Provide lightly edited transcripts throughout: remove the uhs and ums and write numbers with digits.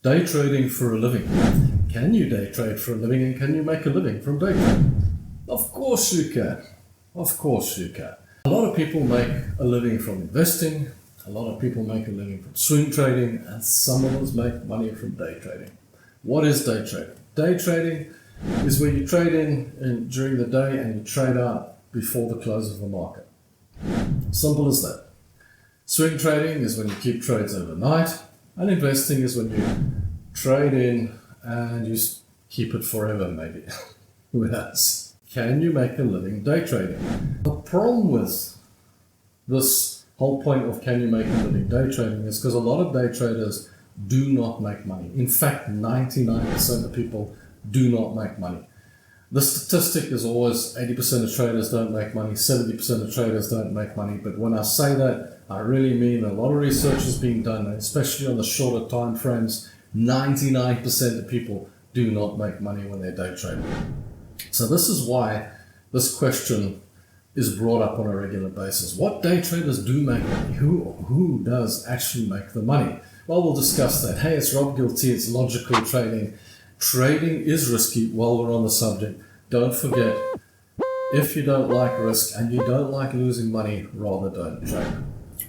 Day trading for a living. Can you day trade for a living, and can you make a living from day trading? Of course you can. Of course you can. A lot of people make a living from investing. A lot of people make a living from swing trading, and some of us make money from day trading. What is day trading? Day trading is where you trade in during the day and you trade out before the close of the market. Simple as that. Swing trading is when you keep trades overnight, and investing is when you trade in and you keep it forever, maybe. Who knows? Can you make a living day trading? The problem with this whole point of can you make a living day trading is because a lot of day traders do not make money. In fact, 99% of people do not make money. The statistic is always 80% of traders don't make money, 70% of traders don't make money. But when I say that, I really mean a lot of research is being done, especially on the shorter time frames. 99% of people do not make money when they're day trading. So this is why this question is brought up on a regular basis. What day traders do make money? Who does actually make the money? Well, we'll discuss that. Hey, it's Rob Guilty, it's logical trading. Trading is risky. While we're on the subject, don't forget, if you don't like risk and you don't like losing money, rather don't trade.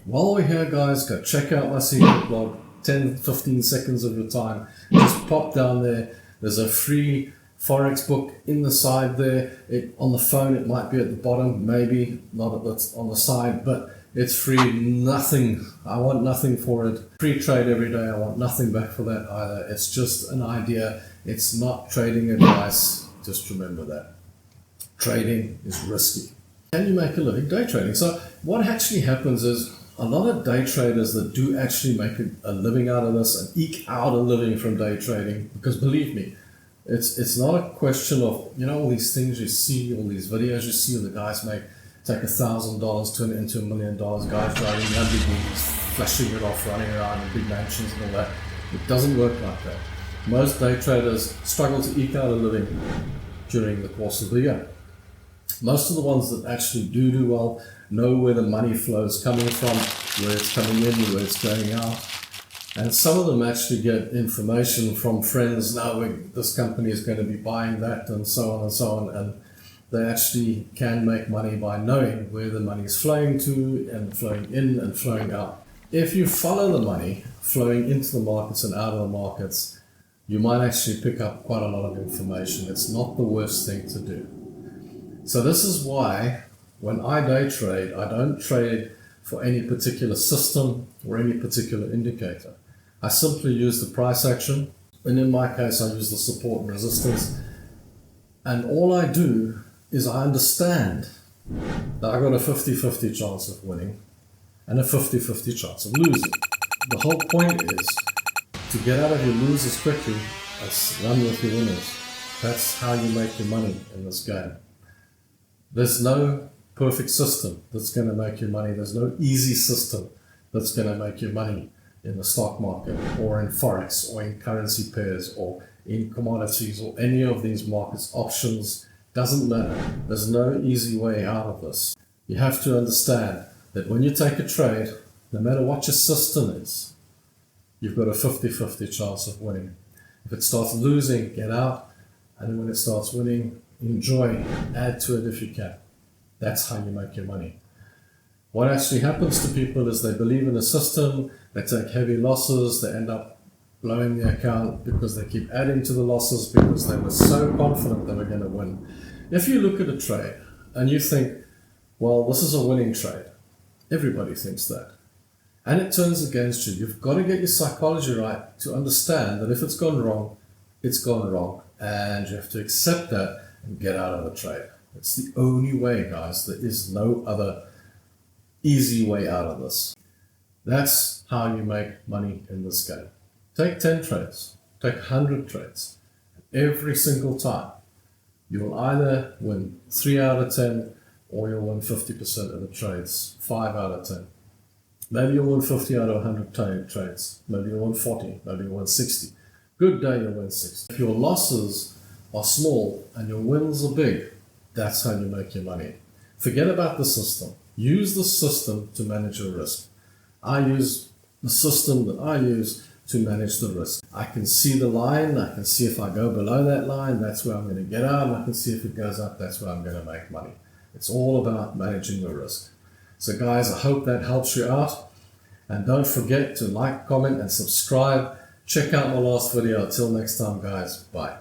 While we're here, guys, go check out my secret blog. 10-15 seconds of your time, just pop down there. There's a free Forex book in the side there. On the phone, it might be at the bottom, maybe not on the side, but it's free. Nothing, I want nothing for it. Free trade every day. I want nothing back for that either. It's just an idea. It's not trading advice. Just remember that. Trading is risky. Can you make a living day trading? So what actually happens is a lot of day traders that do actually make a living out of this and eke out a living from day trading, because believe me, it's not a question of, all these things you see, all these videos you see of the guys take $1,000, turn it into $1 million, guys driving Lamborghinis, flashing it off, running around in big mansions and all that. It doesn't work like that. Most day traders struggle to eke out a living during the course of the year. Most of the ones that actually do well know where the money flow is coming from, where it's coming in, where it's going out. And some of them actually get information from friends, this company is going to be buying that, and so on and so on. And they actually can make money by knowing where the money is flowing to and flowing in and flowing out. If you follow the money flowing into the markets and out of the markets, you might actually pick up quite a lot of information. It's not the worst thing to do. So this is why when I day trade, I don't trade for any particular system or any particular indicator. I simply use the price action, and in my case I use the support and resistance, and all I do is I understand that I got a 50-50 chance of winning and a 50-50 chance of losing. The whole point is to get out of your losers quickly and run with your winners. That's how you make your money in this game. There's no perfect system that's going to make you money. There's no easy system that's going to make you money in the stock market or in Forex or in currency pairs or in commodities or any of these markets. Options, doesn't matter. There's no easy way out of this. You have to understand that when you take a trade, no matter what your system is, you've got a 50-50 chance of winning. If it starts losing, get out. And when it starts winning, enjoy, add to it if you can. That's how you make your money. What actually happens to people is they believe in a system, they take heavy losses, they end up blowing the account because they keep adding to the losses because they were so confident they were going to win. If you look at a trade and you think, well, this is a winning trade, everybody thinks that, and it turns against you, you've got to get your psychology right to understand that if it's gone wrong, it's gone wrong, and you have to accept that and get out of the trade. It's the only way, guys. There is no other easy way out of this. That's how you make money in this game. Take 10 trades, take 100 trades. Every single time, you will either win 3 out of 10 or you'll win 50% of the trades, 5 out of 10. Maybe you'll win 50 out of 100 trades. Maybe you'll win 40, maybe you'll win 60. Good day, you'll win 60. If your losses are small and your wins are big, that's how you make your money. Forget about the system. Use the system to manage your risk. I use the system that I use to manage the risk. I can see the line, I can see if I go below that line, that's where I'm going to get out, and I can see if it goes up, that's where I'm going to make money. It's all about managing the risk. So guys, I hope that helps you out. And don't forget to like, comment, and subscribe. Check out my last video. Until next time, guys. Bye.